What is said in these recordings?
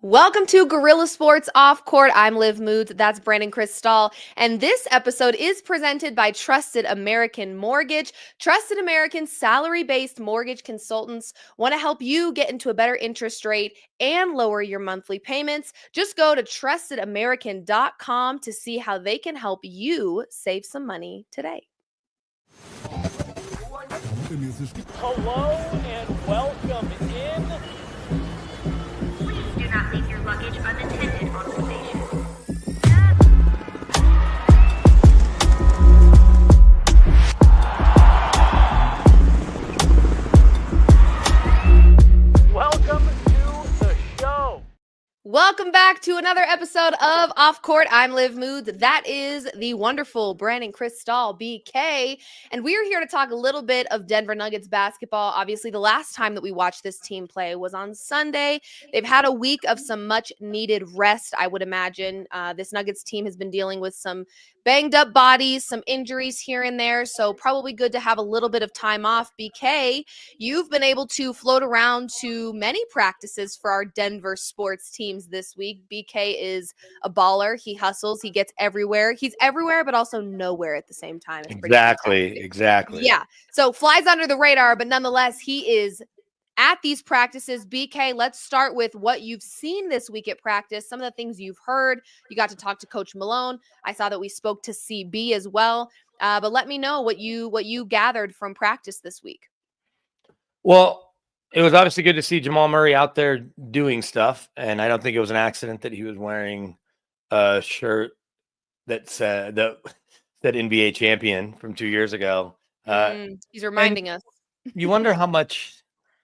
Welcome to Gorilla Sports Off Court. I'm Liv Moods. That's Brandon Chris Stahl. And this episode is presented by Trusted American Mortgage. Trusted American salary-based mortgage consultants want to help you get into a better interest rate and lower your monthly payments. Just go to trustedamerican.com to see how they can help you save some money today. Hello and welcome in. Do not leave your luggage unattended on the station. Welcome to the show. Welcome back to another episode of Off Court. I'm Liv Moods. That is the wonderful Brandon Chris Stahl, BK. And we are here to talk a little bit of Denver Nuggets basketball. Obviously, the last time that we watched this team play was on Sunday. They've had a week of some much needed rest, I would imagine. This Nuggets team has been dealing with some banged up bodies, some injuries here and there. So probably good to have a little bit of time off. BK, you've been able to float around to many practices for our Denver sports teams this week. BK is a baller. He hustles. He gets everywhere. He's everywhere, but also nowhere at the same time. It's pretty fantastic. Exactly. Yeah. So flies under the radar, but nonetheless, he is at these practices. BK, let's start with what you've seen this week at practice, some of the things you've heard. You got to talk to Coach Malone. I saw that we spoke to CB as well. But let me know what you gathered from practice this week. Well, it was obviously good to see Jamal Murray out there doing stuff, and I don't think it was an accident that he was wearing a shirt that said NBA champion from 2 years ago. He's reminding us. You wonder how much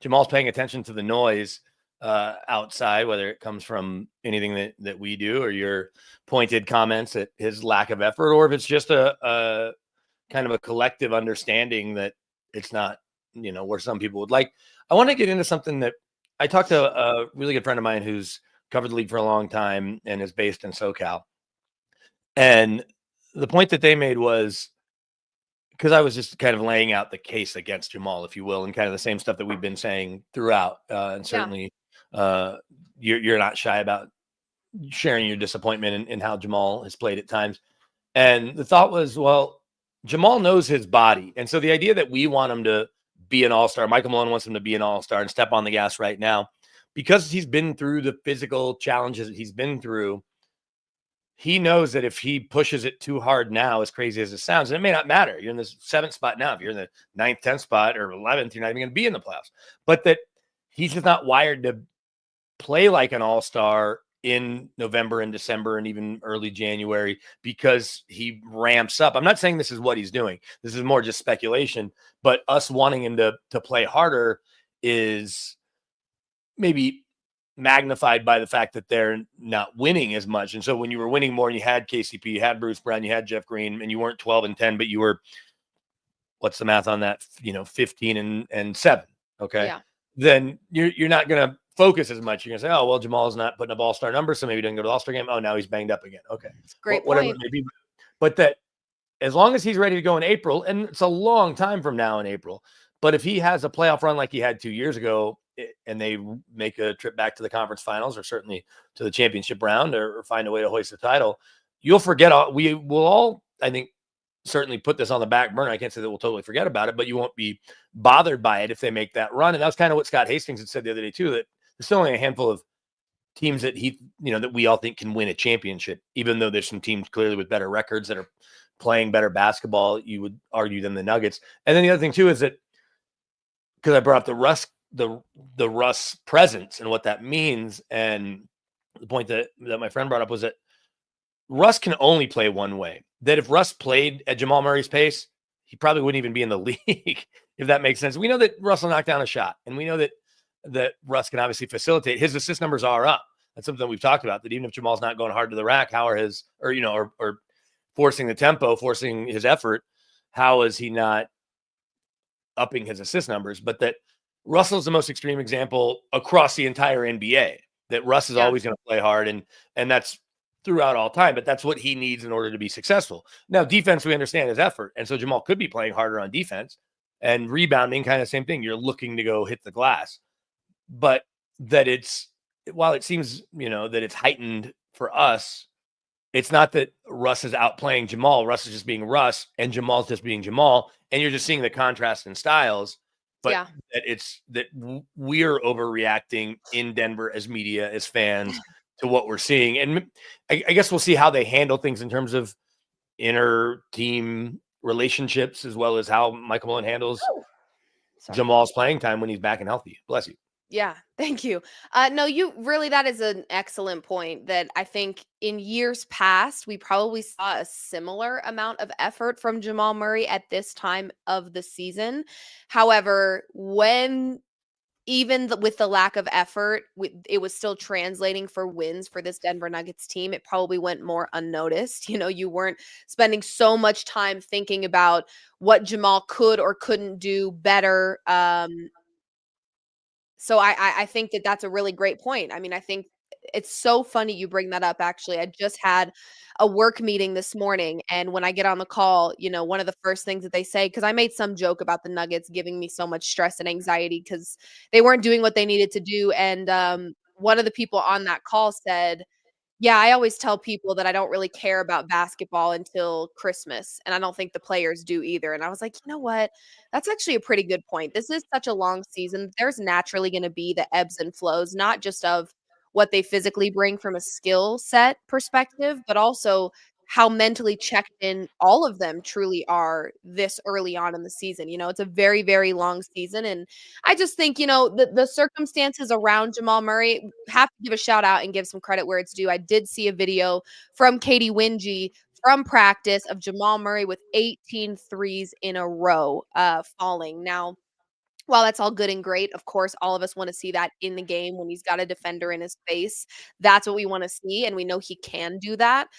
Jamal's paying attention to the noise outside, whether it comes from anything that we do or your pointed comments at his lack of effort, or if it's just a kind of a collective understanding that it's not, where some people would like. I want to get into something that I talked to a really good friend of mine who's covered the league for a long time and is based in SoCal. And the point that they made was, because I was just kind of laying out the case against Jamal, if you will, and kind of the same stuff that we've been saying throughout. And certainly you're not shy about sharing your disappointment in how Jamal has played at times. And the thought was, well, Jamal knows his body. And so the idea that we want him to be an all-star, Michael Malone wants him to be an all-star and step on the gas right now, because he's been through the physical challenges that he's been through. He knows that if he pushes it too hard now, as crazy as it sounds, and it may not matter. You're in the 7th spot now. If you're in the 9th, 10th spot or 11th, you're not even going to be in the playoffs. But that he's just not wired to play like an all-star in November and December and even early January, because he ramps up. I'm not saying this is what he's doing. This is more just speculation. But us wanting him to play harder is maybe magnified by the fact that they're not winning as much. And so when you were winning more and you had KCP, you had Bruce Brown, you had Jeff Green, and you weren't 12-10, but you were, what's the math on that? 15-7. Okay. Yeah. Then you're not going to focus as much. You're going to say, oh, well, Jamal's not putting up all-star numbers, so maybe he didn't go to the all-star game. Oh, now he's banged up again. Okay. Great whatever point. it may be. But that as long as he's ready to go in April, and it's a long time from now in April, but if he has a playoff run like he had 2 years ago, and they make a trip back to the conference finals or certainly to the championship round or find a way to hoist the title, you'll forget we will all, I think, certainly put this on the back burner. I can't say that we'll totally forget about it, but you won't be bothered by it if they make that run. And that's kind of what Scott Hastings had said the other day too, that there's still only a handful of teams that that we all think can win a championship, even though there's some teams clearly with better records that are playing better basketball, you would argue, than the Nuggets. And then the other thing too is that, because I brought up the Russ presence and what that means, and the point that my friend brought up was that Russ can only play one way. That if Russ played at Jamal Murray's pace, he probably wouldn't even be in the league, if that makes sense. We know that Russ will knock down a shot, and we know that Russ can obviously facilitate. His assist numbers are up. That's something we've talked about, that even if Jamal's not going hard to the rack, how are his, or forcing the tempo, forcing his effort, how is he not upping his assist numbers? But that Russell's the most extreme example across the entire NBA, that Russ is always going to play hard, and that's throughout all time, but that's what he needs in order to be successful. Now, defense, we understand his effort, and so Jamal could be playing harder on defense, and rebounding, kind of same thing. You're looking to go hit the glass, but that it's while it seems, that it's heightened for us, it's not that Russ is outplaying Jamal. Russ is just being Russ, and Jamal's just being Jamal, and you're just seeing the contrast in styles. But Yeah. that we're overreacting in Denver as media, as fans, to what we're seeing, and I guess we'll see how they handle things in terms of inner team relationships, as well as how Michael Malone handles Sorry. Jamal's playing time when he's back and healthy. Bless you. Yeah, thank you. No, that is an excellent point that I think in years past, we probably saw a similar amount of effort from Jamal Murray at this time of the season. However, when with the lack of effort, it was still translating for wins for this Denver Nuggets team. It probably went more unnoticed. You weren't spending so much time thinking about what Jamal could or couldn't do better. So I think that that's a really great point. I mean, I think it's so funny you bring that up, actually. I just had a work meeting this morning, and when I get on the call, one of the first things that they say, because I made some joke about the Nuggets giving me so much stress and anxiety because they weren't doing what they needed to do. And one of the people on that call said, yeah, I always tell people that I don't really care about basketball until Christmas, and I don't think the players do either. And I was like, you know what? That's actually a pretty good point. This is such a long season. There's naturally going to be the ebbs and flows, not just of what they physically bring from a skill set perspective, but also how mentally checked in all of them truly are this early on in the season. It's a very, very long season. And I just think, the circumstances around Jamal Murray, have to give a shout out and give some credit where it's due. I did see a video from Katie Wingy from practice of Jamal Murray with 18 threes in a row falling. Now, while that's all good and great, of course, all of us want to see that in the game when he's got a defender in his face. That's what we want to see, and we know he can do that.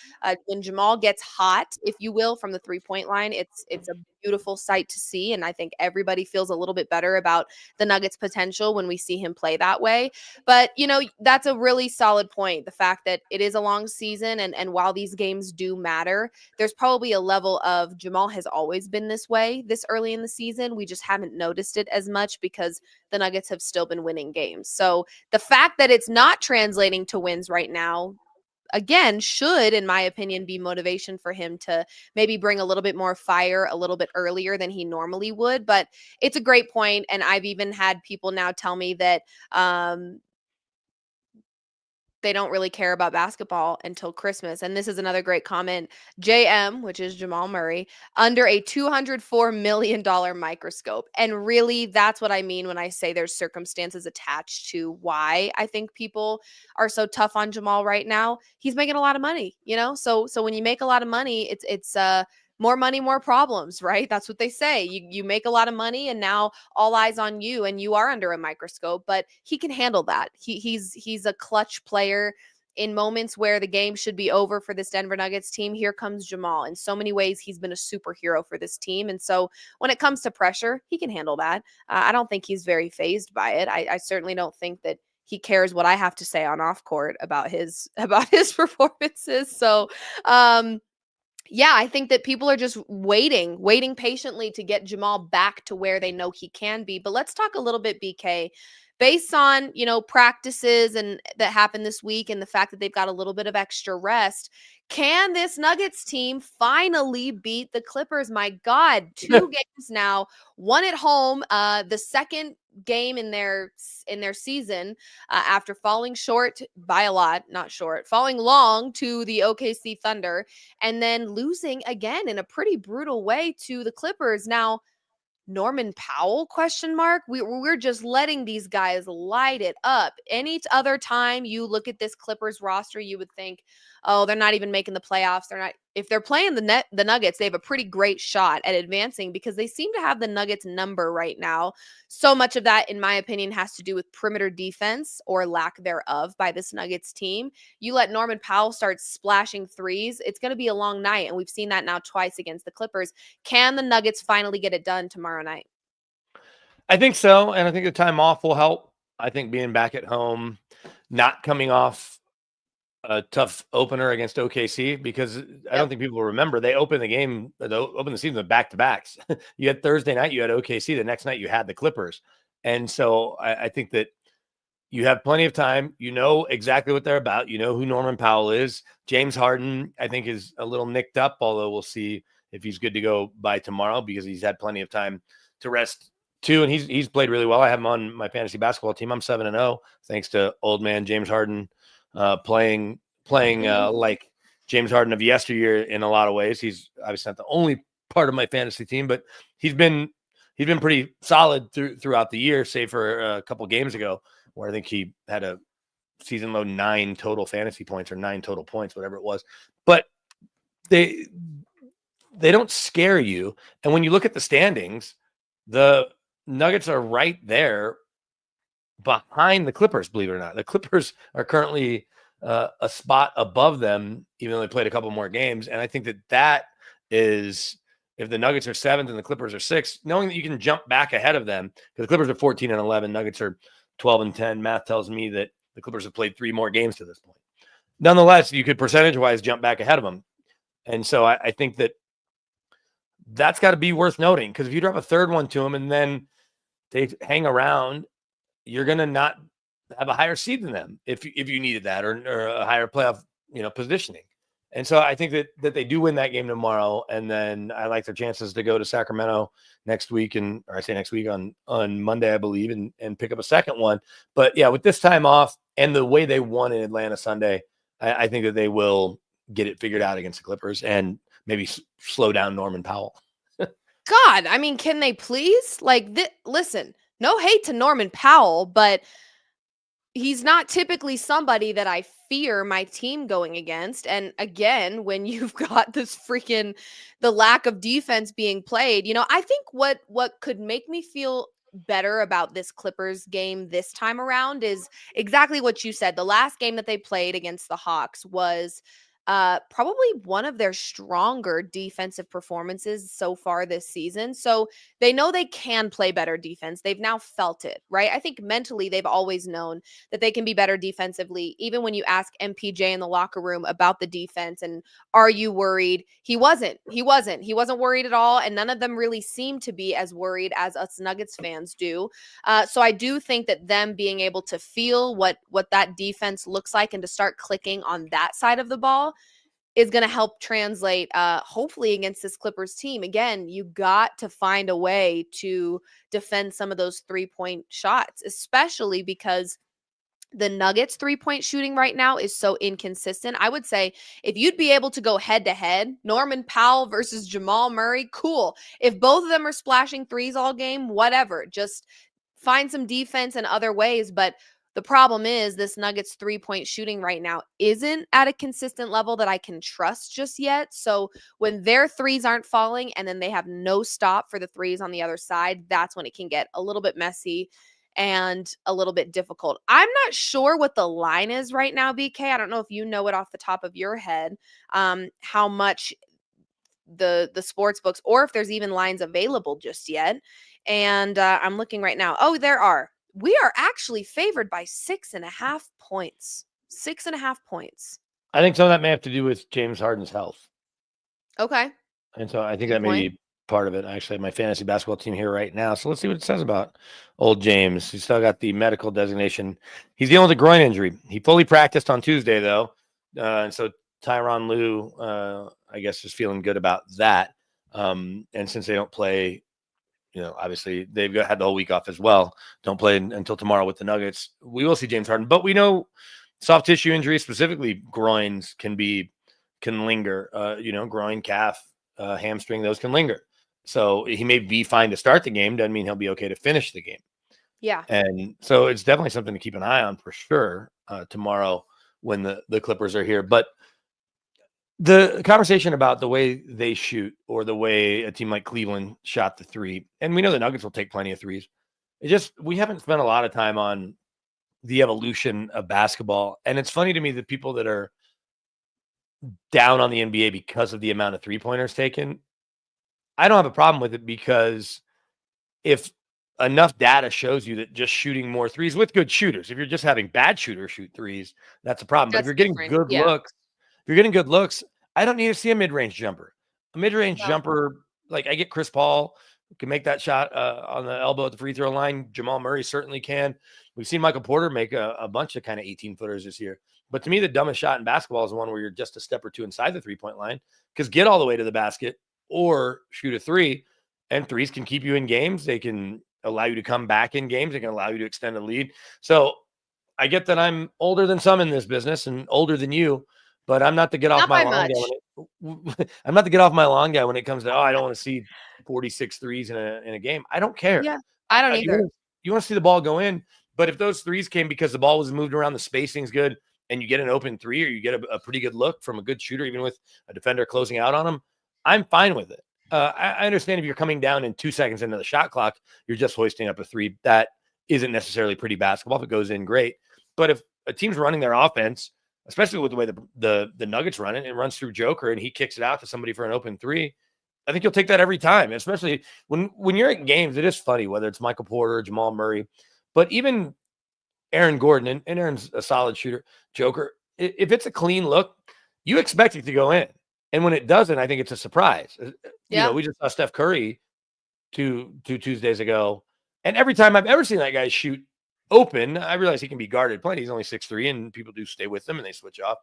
When Jamal gets hot, if you will, from the three-point line, it's a beautiful sight to see, and I think everybody feels a little bit better about the Nuggets' potential when we see him play that way. But, that's a really solid point, the fact that it is a long season, and while these games do matter, there's probably a level of Jamal has always been this way this early in the season. We just haven't noticed it as much because the Nuggets have still been winning games. So the fact that it's not translating to wins right now, again, should, in my opinion, be motivation for him to maybe bring a little bit more fire a little bit earlier than he normally would. But it's a great point, and I've even had people now tell me that they don't really care about basketball until Christmas. And this is another great comment. JM, which is Jamal Murray, under a $204 million microscope. And really, that's what I mean when I say there's circumstances attached to why I think people are so tough on Jamal right now. He's making a lot of money, So when you make a lot of money, it's more money, more problems, right? That's what they say. You make a lot of money, and now all eyes on you, and you are under a microscope. But he can handle that. He's a clutch player in moments where the game should be over for this Denver Nuggets team. Here comes Jamal. In so many ways, he's been a superhero for this team, and so when it comes to pressure, he can handle that. I don't think he's very fazed by it. I certainly don't think that he cares what I have to say on off court about his performances. So, yeah, I think that people are just waiting patiently to get Jamal back to where they know he can be. But let's talk a little bit, BK, based on, practices and that happened this week and the fact that they've got a little bit of extra rest. Can this Nuggets team finally beat the Clippers? My God, 2 games now, one at home, the second game in their season after falling short by a lot, not short, falling long to the OKC Thunder, and then losing again in a pretty brutal way to the Clippers. Now, Norman Powell, question mark. We're just letting these guys light it up. Any other time you look at this Clippers roster, you would think, oh, they're not even making the playoffs. They're not. If they're playing the Nuggets, they have a pretty great shot at advancing because they seem to have the Nuggets number right now. So much of that, in my opinion, has to do with perimeter defense or lack thereof by this Nuggets team. You let Norman Powell start splashing threes, it's going to be a long night, and we've seen that now twice against the Clippers. Can the Nuggets finally get it done tomorrow night? I think so, and I think the time off will help. I think being back at home, not coming off a tough opener against OKC, because I don't think people remember they opened the season with back-to-backs. You had Thursday night, you had OKC. The next night, you had the Clippers. And so I think that, You have plenty of time. You know exactly what they're about. You know who Norman Powell is. James Harden, I think, is a little nicked up, although we'll see if he's good to go by tomorrow because he's had plenty of time to rest too. And he's played really well. I have him on my fantasy basketball team. I'm 7-0 thanks to old man James Harden playing like James Harden of yesteryear in a lot of ways. He's obviously not the only part of my fantasy team, but he's been pretty solid throughout the year, save for a couple games ago where I think he had a season low 9 total fantasy points or 9 total points, whatever it was. But they don't scare you. And when you look at the standings, the Nuggets are right there behind the Clippers, believe it or not. The Clippers are currently a spot above them, even though they played a couple more games. And I think that is, if the Nuggets are 7th and the Clippers are 6th, knowing that you can jump back ahead of them, because the Clippers are 14-11, Nuggets are 12-10. Math tells me that the Clippers have played 3 more games to this point. Nonetheless, you could percentage-wise jump back ahead of them. And so I think that's got to be worth noting, because if you drop a third one to them and then they hang around, you're going to not have a higher seed than them if you needed that, or a higher playoff, positioning. And so I think that they do win that game tomorrow, and then I like their chances to go to Sacramento next week, on Monday, I believe, and pick up a second one. But yeah, with this time off and the way they won in Atlanta Sunday, I think that they will get it figured out against the Clippers and maybe slow down Norman Powell. God, I mean, can they please? Listen, no hate to Norman Powell, but he's not typically somebody that I fear my team going against. And again, when you've got the lack of defense being played, I think what could make me feel better about this Clippers game this time around is exactly what you said. The last game that they played against the Hawks was probably one of their stronger defensive performances so far this season. So they know they can play better defense. They've now felt it, right? I think mentally they've always known that they can be better defensively. Even when you ask MPJ in the locker room about the defense and are you worried? He wasn't worried at all. And none of them really seem to be as worried as us Nuggets fans do. So I do think that them being able to feel what that defense looks like and to start clicking on that side of the ball is going to help translate, hopefully, against this Clippers team. Again, you got to find a way to defend some of those 3-point shots, especially because the Nuggets 3-point shooting right now is so inconsistent. I would say if you'd be able to go head to head, Norman Powell versus Jamal Murray, cool. If both of them are splashing threes all game, whatever, just find some defense in other ways. But the problem is this Nuggets 3-point shooting right now isn't at a consistent level that I can trust just yet. So when their threes aren't falling and then they have no stop for the threes on the other side, that's when it can get a little bit messy and a little bit difficult. I'm not sure what the line is right now, BK. I don't know if you know it off the top of your head, how much the sports books, or if there's even lines available just yet. And I'm looking right now. Oh, there are. We are actually favored by 6.5 points. 6.5 points. I think some of that may have to do with James Harden's health. Okay. And so I think that may be part of it. I actually have my fantasy basketball team here right now. So let's see what it says about old James. He's still got the medical designation. He's dealing with a groin injury. He fully practiced on Tuesday, though. And so Tyronn Lue, I guess, is feeling good about that. And since they don't play, obviously they've had the whole week off as well. Don't play until tomorrow with the Nuggets. We will see James Harden, but we know soft tissue injuries, specifically groins, can linger. Groin, calf, hamstring, those can linger. So he may be fine to start the game. Doesn't mean he'll be okay to finish the game. Yeah. And so it's definitely something to keep an eye on for sure tomorrow when the Clippers are here. But the conversation about the way they shoot or the way a team like Cleveland shot the three, and we know the Nuggets will take plenty of threes. We haven't spent a lot of time on the evolution of basketball. And it's funny to me that people that are down on the NBA because of the amount of 3-pointers taken, I don't have a problem with it, because if enough data shows you that just shooting more threes with good shooters, if you're just having bad shooters shoot threes, that's a problem. But if you're getting good looks, I don't need to see a mid-range jumper. A mid-range jumper, like I get Chris Paul can make that shot on the elbow at the free throw line. Jamal Murray certainly can. We've seen Michael Porter make a bunch of kind of 18-footers this year. But to me, the dumbest shot in basketball is the one where you're just a step or two inside the three-point line, because get all the way to the basket or shoot a three, and threes can keep you in games. They can allow you to come back in games. They can allow you to extend a lead. So I get that I'm older than some in this business and older than you, but I'm not the get off Not my by lawn much. guy I'm not the get off my lawn guy when it comes to, I don't want to see 46 threes in a game. I don't care. Yeah, I don't either. You want to see the ball go in, but if those threes came because the ball was moved around, the spacing's good, and you get an open three, or you get a pretty good look from a good shooter, even with a defender closing out on him, I'm fine with it. I understand if you're coming down in 2 seconds into the shot clock, you're just hoisting up a three. That isn't necessarily pretty basketball. If it goes in, great. But if a team's running their offense, especially with the way the Nuggets run it, it runs through Joker and he kicks it out to somebody for an open three, I think you'll take that every time, especially when you're at games. It is funny, whether it's Michael Porter or Jamal Murray, but even Aaron Gordon, and Aaron's a solid shooter, Joker, if it's a clean look, you expect it to go in. And when it doesn't, I think it's a surprise. Yeah. We just saw Steph Curry two Tuesdays ago, and every time I've ever seen that guy shoot open, I realize he can be guarded plenty. He's only 6'3", and people do stay with him and they switch off.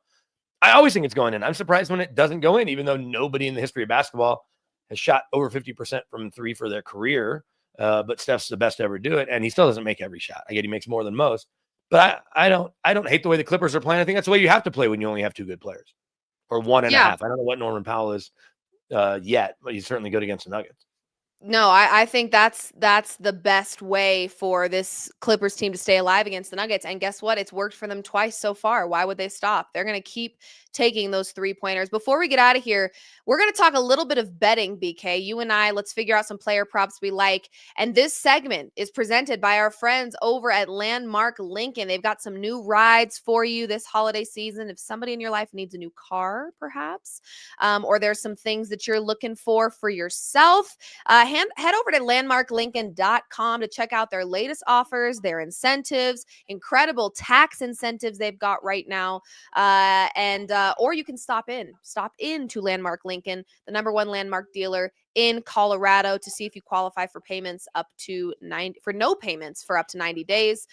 I always think it's going in. I'm surprised when it doesn't go in, even though nobody in the history of basketball has shot over 50% from three for their career. But Steph's the best to ever do it, and he still doesn't make every shot. I get he makes more than most, but I don't hate the way the Clippers are playing. I think that's the way you have to play when you only have two good players, or one and a half. I don't know what Norman Powell is yet, but he's certainly good against the Nuggets. No, I think that's the best way for this Clippers team to stay alive against the Nuggets. And guess what? It's worked for them twice so far. Why would they stop? They're going to keep taking those 3-pointers. Before we get out of here, we're going to talk a little bit of betting, BK. You and I, let's figure out some player props we like. And this segment is presented by our friends over at Landmark Lincoln. They've got some new rides for you this holiday season. If somebody in your life needs a new car, perhaps, or there's some things that you're looking for yourself, head over to landmarklincoln.com to check out their latest offers, their incentives, incredible tax incentives they've got right now. Or you can stop in to Landmark Lincoln, the #1 landmark dealer in Colorado, to see if you qualify for payments for no payments for up to 90 days.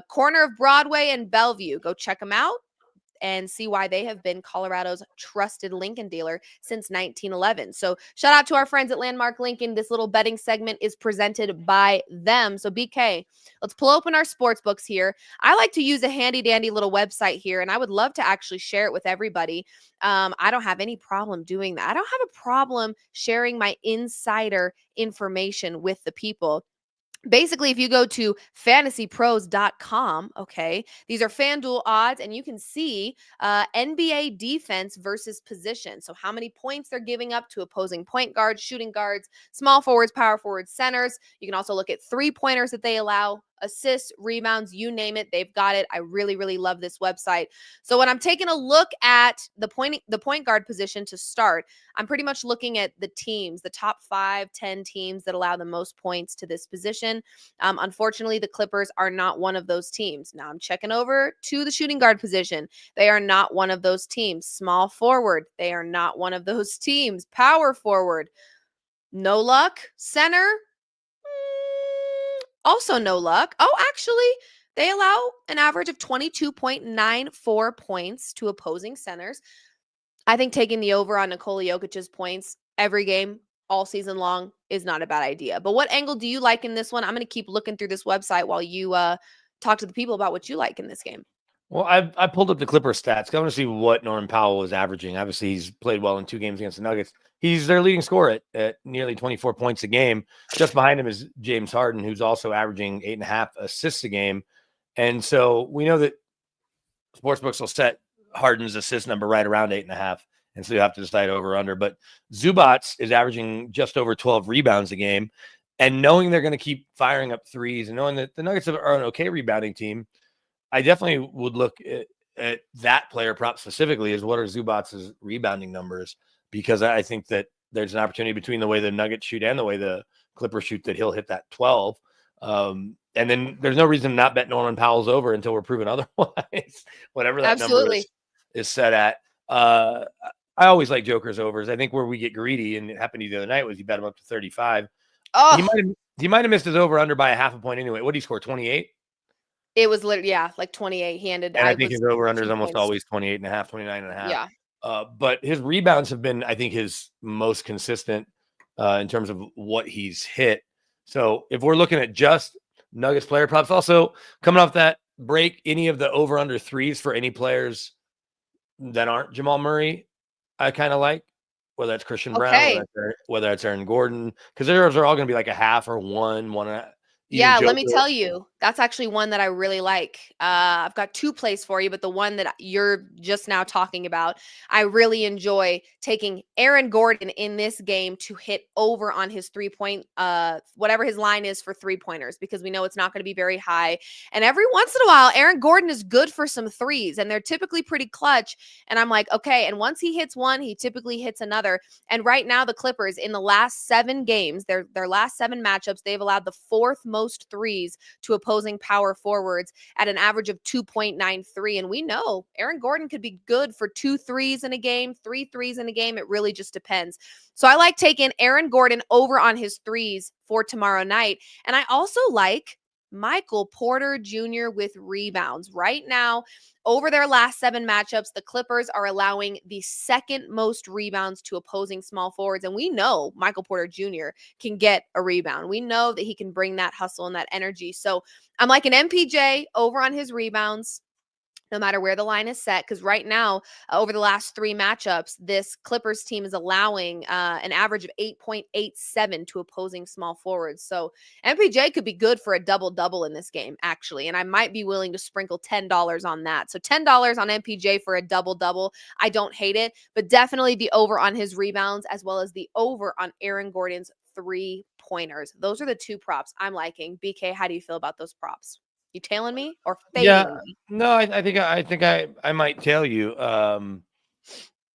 Corner of Broadway and Bellevue. Go check them out and see why they have been Colorado's trusted Lincoln dealer since 1911. So shout out to our friends at Landmark Lincoln. This little betting segment is presented by them. So BK, let's pull open our sports books here. I like to use a handy dandy little website here, and I would love to actually share it with everybody. I don't have any problem doing that. I don't have a problem sharing my insider information with the people. Basically, if you go to fantasypros.com, okay, these are FanDuel odds, and you can see NBA defense versus position. So how many points they're giving up to opposing point guards, shooting guards, small forwards, power forwards, centers. You can also look at 3-pointers that they allow, assists, rebounds, you name it, they've got it. I really, really love this website. So when I'm taking a look at the point guard position to start, I'm pretty much looking at the teams, the top 5-10 teams that allow the most points to this position. Unfortunately, the Clippers are not one of those teams. Now I'm checking over to the shooting guard position. They are not one of those teams. Small forward, they are not one of those teams. Power forward, no luck. Center, also no luck. Oh, actually, they allow an average of 22.94 points to opposing centers. I think taking the over on Nikola Jokic's points every game all season long is not a bad idea. But what angle do you like in this one? I'm going to keep looking through this website while you talk to the people about what you like in this game. Well, I pulled up the Clippers stats. I want to see what Norman Powell is averaging. Obviously, he's played well in 2 games against the Nuggets. He's their leading scorer at nearly 24 points a game. Just behind him is James Harden, who's also averaging 8.5 assists a game. And so we know that sportsbooks will set Harden's assist number right around 8.5. And so you have to decide over or under. But Zubats is averaging just over 12 rebounds a game. And knowing they're going to keep firing up threes and knowing that the Nuggets are an okay rebounding team, I definitely would look at that player prop specifically as what are Zubats' rebounding numbers, because I think that there's an opportunity between the way the Nuggets shoot and the way the Clippers shoot that he'll hit that 12. And then there's no reason to not bet Norman Powell's over until we're proven otherwise, whatever that number is set at. I always like Joker's overs. I think where we get greedy, and it happened to you the other night, was you bet him up to 35. Oh, he might have missed his over under by a half a point anyway. What did he score? 28? it was literally, yeah, like 28. He ended. And I I think was his over under is 2 almost points. always 28 and a half, 29 and a half. Yeah. But his rebounds have been, I think, his most consistent in terms of what he's hit. So if we're looking at just Nuggets player props, also coming off that break, any of the over under threes for any players that aren't Jamal Murray, I kind of like, whether that's Christian Brown, Okay. whether it's Aaron Gordon, because theirs are all going to be like a half or one and a, even Yeah, let me Joker. tell you, that's actually one that I really like. I've got 2 plays for you, but the one that you're just now talking about, I really enjoy taking Aaron Gordon in this game to hit over on his 3-point, whatever his line is for 3-pointers, because we know it's not going to be very high. And every once in a while, Aaron Gordon is good for some threes, and they're typically pretty clutch. And I'm like, okay. And once he hits one, he typically hits another. And right now, the Clippers in the last 7 games, their last 7 matchups, they've allowed the 4th most threes to opposing power forwards at an average of 2.93. And we know Aaron Gordon could be good for 2 threes in a game, 3 threes in a game. It really just depends. So I like taking Aaron Gordon over on his threes for tomorrow night. And I also like Michael Porter Jr. with rebounds. Right now, over their last 7 matchups, the Clippers are allowing the 2nd most rebounds to opposing small forwards. And we know Michael Porter Jr. can get a rebound. We know that he can bring that hustle and that energy. So I'm like an MPJ over on his rebounds, no matter where the line is set. Because right now, over the last 3 matchups, this Clippers team is allowing an average of 8.87 to opposing small forwards. So MPJ could be good for a double-double in this game, actually. And I might be willing to sprinkle $10 on that. So $10 on MPJ for a double-double. I don't hate it, but definitely the over on his rebounds, as well as the over on Aaron Gordon's 3-pointers. Those are the 2 props I'm liking. BK, how do you feel about those props? You tailing me or fading Yeah, me? no, I think I might tell you.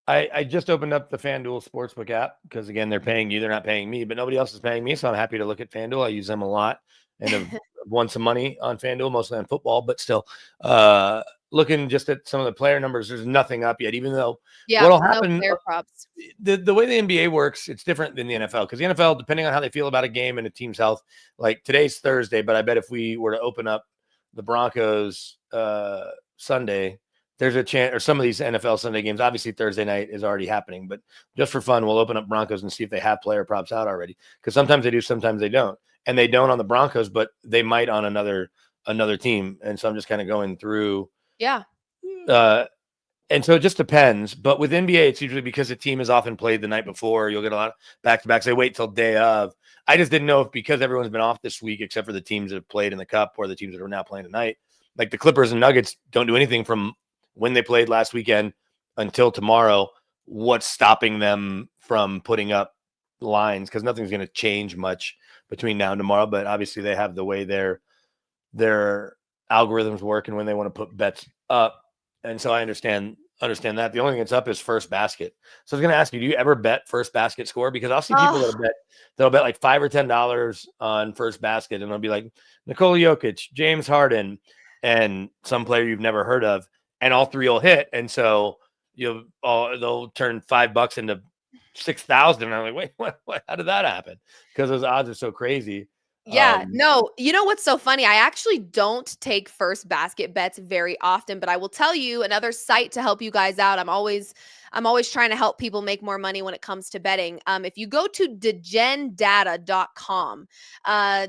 I just opened up the FanDuel Sportsbook app because again they're paying you, they're not paying me, but nobody else is paying me, so I'm happy to look at FanDuel. I use them a lot and have won some money on FanDuel, mostly on football, but still, looking just at some of the player numbers, there's nothing up yet. Even though Yeah, what'll no happen, player props. the way the NBA works, it's different than the NFL because the NFL, depending on how they feel about a game and a team's health, like today's Thursday, but I bet if we were to open up the Broncos Sunday, there's a chance, or some of these NFL Sunday games, obviously Thursday night is already happening, but just for fun, we'll open up Broncos and see if they have player props out already. Because sometimes they do, sometimes they don't. And they don't on the Broncos, but they might on another team. And so I'm just kind of going through. Yeah. And so it just depends. But with NBA, it's usually because the team is often played the night before. You'll get a lot of back-to-backs. They wait till day of. I just didn't know if because everyone's been off this week, except for the teams that have played in the Cup or the teams that are now playing tonight, like the Clippers and Nuggets don't do anything from when they played last weekend until tomorrow. What's stopping them from putting up lines? Because nothing's going to change much between now and tomorrow. But obviously, they have the way their algorithms work and when they want to put bets up. And so I understand that. The only thing that's up is first basket. So I was going to ask you, do you ever bet first basket score? Because I'll see people that'll bet like $5 or $10 on first basket, and they'll be like Nikola Jokic, James Harden, and some player you've never heard of, and all 3 will hit. And so they'll turn $5 into 6,000. And I'm like, wait, what? How did that happen? Because those odds are so crazy. Yeah, no, you know what's so funny? I actually don't take first basket bets very often, but I will tell you another site to help you guys out. I'm always trying to help people make more money when it comes to betting. If you go to degendata.com,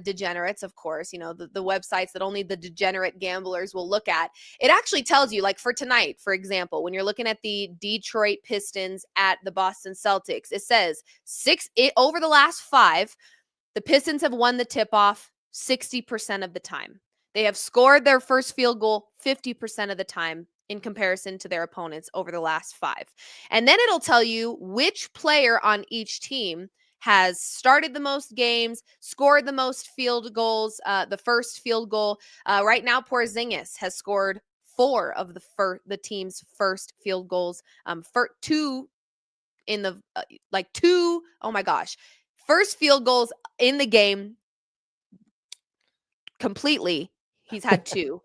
degenerates, of course, the websites that only the degenerate gamblers will look at. It actually tells you, like for tonight, for example, when you're looking at the Detroit Pistons at the Boston Celtics, it says over the last 5. The Pistons have won the tip-off 60% of the time. They have scored their first field goal 50% of the time in comparison to their opponents over the last 5. And then it'll tell you which player on each team has started the most games, scored the most field goals, the first field goal. Right now, Porzingis has scored 4 of the team's first field goals. For 2 in the 2. Oh my gosh. First field goals in the game completely. He's had 2.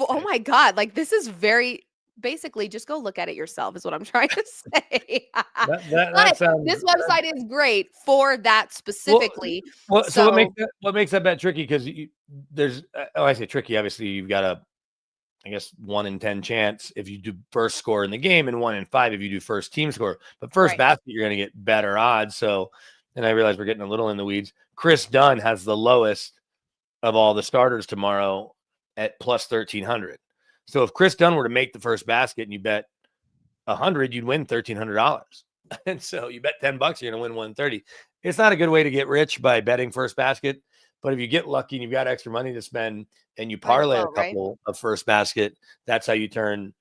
Oh my God. Like this is very basically just go look at it yourself is what I'm trying to say. That But sounds this website is great for that specifically. so what So makes that bet tricky? Because there's I say tricky. Obviously, you've got a, I guess, 1 in 10 chance if you do first score in the game, and 1 in 5 if you do first team score. But first Right. basket, you're going to get better odds. So, and I realize we're getting a little in the weeds. Chris Dunn has the lowest of all the starters tomorrow at plus 1,300. So if Chris Dunn were to make the first basket and you bet 100, you'd win $1,300. And so you bet $10, you're going to win 130. It's not a good way to get rich by betting first basket. But if you get lucky and you've got extra money to spend and you parlay a couple of first basket, that's how you turn,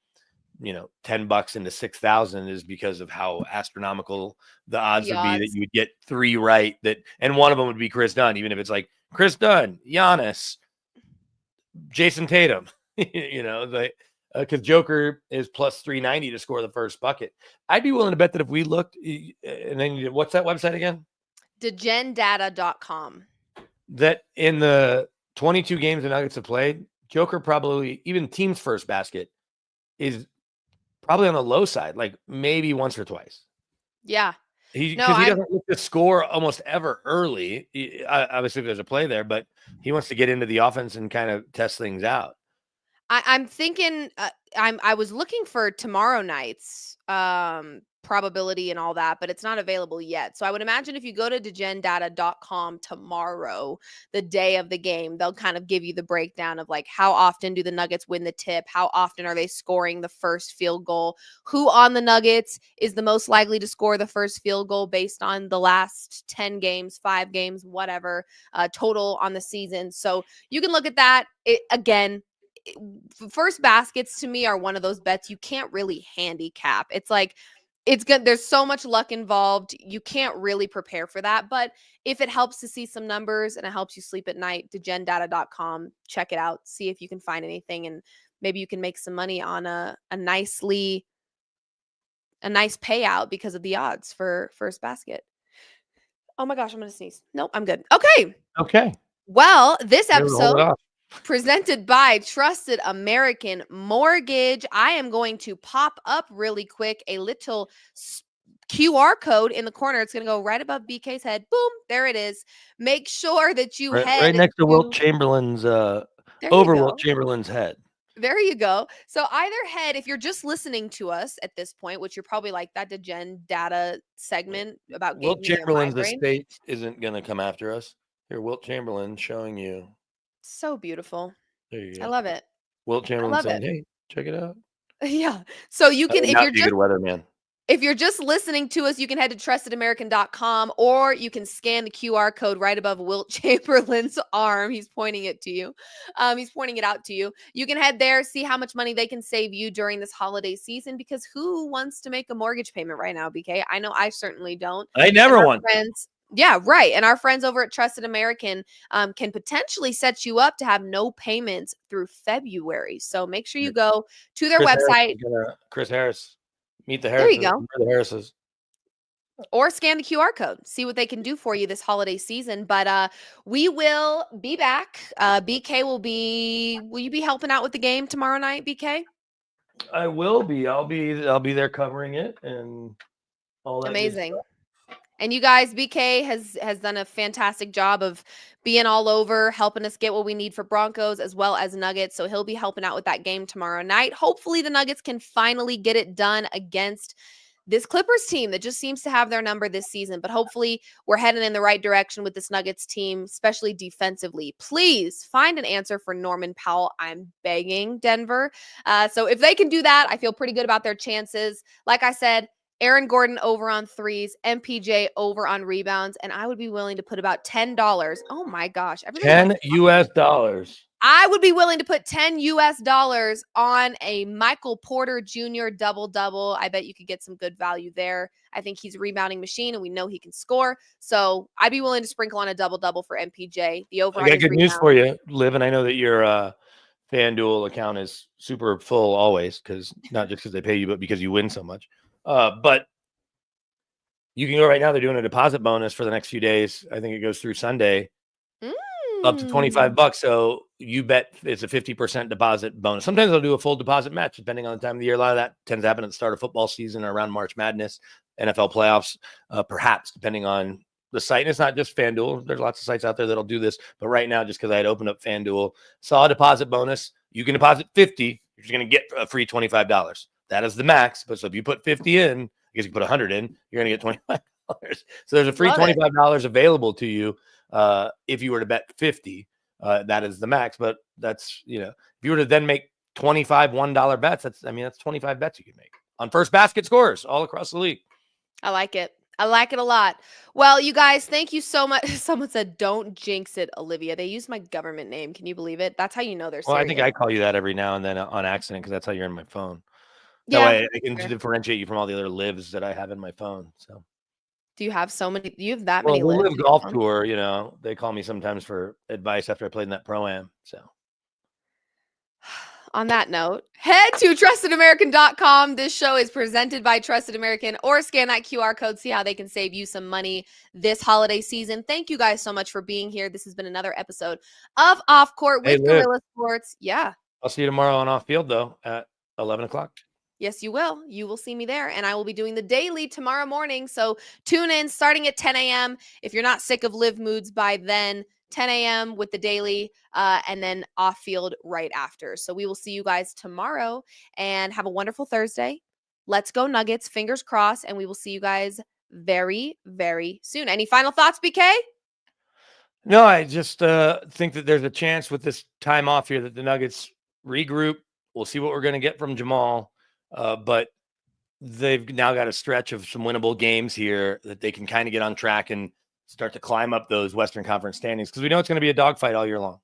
$10 into 6,000, is because of how astronomical the odds would be that you would get 3 right. And one of them would be Chris Dunn, even if it's like Chris Dunn, Giannis, Jason Tatum, because Joker is plus 390 to score the first bucket. I'd be willing to bet that if we looked, and then what's that website again? DegenData.com. That in the 22 games the Nuggets have played, Joker probably, even team's first basket, is probably on the low side, like maybe once or twice. Yeah. He doesn't look to score almost ever early. Obviously, there's a play there, but he wants to get into the offense and kind of test things out. I'm thinking I was looking for tomorrow night's probability and all that, but it's not available yet. So I would imagine if you go to degendata.com tomorrow, the day of the game, they'll kind of give you the breakdown of like how often do the Nuggets win the tip, how often are they scoring the first field goal, who on the Nuggets is the most likely to score the first field goal based on the last 10 games, 5 games, whatever, total on the season. So you can look at that. First baskets to me are one of those bets you can't really handicap. It's like, it's good. There's so much luck involved. You can't really prepare for that. But if it helps to see some numbers and it helps you sleep at night, degendata.com, check it out. See if you can find anything, and maybe you can make some money on a nice payout because of the odds for first basket. Oh my gosh, I'm going to sneeze. Nope, I'm good. Okay. Well, this episode presented by Trusted American Mortgage. I am going to pop up really quick a little QR code in the corner. It's going to go right above BK's head. Boom, there it is. Make sure that you head right next to Wilt Chamberlain's Wilt Chamberlain's head. There you go. So either head, if you're just listening to us at this point, which you're probably like that Degen data segment about Wilt Chamberlain's estate isn't going to come after us. Here, Wilt Chamberlain showing you. So beautiful. There you go. I love it. Wilt Chamberlain saying, "Hey, check it out." Yeah. So you can, if you're just a good weatherman. If you're just listening to us, you can head to trustedamerican.com, or you can scan the QR code right above Wilt Chamberlain's arm. He's pointing it to you. He's pointing it out to you. You can head there, see how much money they can save you during this holiday season, because who wants to make a mortgage payment right now, BK? I know I certainly don't. I never want. Yeah, right. And our friends over at Trusted American can potentially set you up to have no payments through February. So make sure you go to their website. Chris Harris. Meet the Harrises. There you go. The Harrises. Or scan the QR code. See what they can do for you this holiday season. But we will be back. BK will you be helping out with the game tomorrow night, BK? I will be. I'll be there covering it and all that. Amazing. And you guys, BK has done a fantastic job of being all over, helping us get what we need for Broncos as well as Nuggets. So he'll be helping out with that game tomorrow night. Hopefully the Nuggets can finally get it done against this Clippers team that just seems to have their number this season. But hopefully we're heading in the right direction with this Nuggets team, especially defensively. Please find an answer for Norman Powell. I'm begging, Denver. So if they can do that, I feel pretty good about their chances. Like I said, Aaron Gordon over on threes, MPJ over on rebounds, and I would be willing to put about $10. Oh my gosh. $10 US. I would be willing to put $10 US on a Michael Porter Jr. double-double. I bet you could get some good value there. I think he's a rebounding machine, and we know he can score. So I'd be willing to sprinkle on a double-double for MPJ. The over. I got good news for you, Liv, and I know that your FanDuel account is super full always, because not just because they pay you, but because you win so much. But you can go right now. They're doing a deposit bonus for the next few days. I think it goes through Sunday, up to $25. So you bet it's a 50% deposit bonus. Sometimes they'll do a full deposit match depending on the time of the year. A lot of that tends to happen at the start of football season or around March Madness, NFL playoffs, perhaps depending on the site. And it's not just FanDuel. There's lots of sites out there that'll do this. But right now, just because I had opened up FanDuel, saw a deposit bonus. You can deposit 50. You're just going to get a free $25. That is the max. But so if you put 50 in, I guess you put 100 in, you're going to get $25. So there's a free $25 available to you if you were to bet 50. That is the max. But that's, if you were to then make 25 $1 bets, that's 25 bets you can make on first basket scores all across the league. I like it. I like it a lot. Well, you guys, thank you so much. Someone said, don't jinx it, Olivia. They used my government name. Can you believe it? That's how you know they're serious. Well, I think I call you that every now and then on accident because that's how you're in my phone. Yeah. That way I can differentiate you from all the other lives that I have in my phone. So, do you have so many? You have that many lives? lives? Live Golf Tour, they call me sometimes for advice after I played in that Pro-Am. So. On that note, head to trustedamerican.com. This show is presented by Trusted American, or scan that QR code, see how they can save you some money this holiday season. Thank you guys so much for being here. This has been another episode of Off Court with Guerrilla Sports. Yeah. I'll see you tomorrow on Off Field, though, at 11 o'clock. Yes, you will. You will see me there, and I will be doing the daily tomorrow morning. So tune in starting at 10 a.m. If you're not sick of Live Moods by then, 10 a.m. with the daily, and then off field right after. So we will see you guys tomorrow, and have a wonderful Thursday. Let's go Nuggets, fingers crossed, and we will see you guys very, very soon. Any final thoughts, BK? No, I just think that there's a chance with this time off here that the Nuggets regroup. We'll see what we're going to get from Jamal, but they've now got a stretch of some winnable games here that they can kind of get on track and start to climb up those Western Conference standings, because we know it's going to be a dogfight all year long.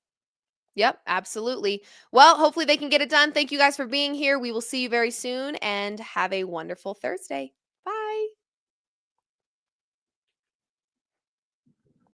Yep, absolutely. Well, hopefully they can get it done. Thank you guys for being here. We will see you very soon, and have a wonderful Thursday.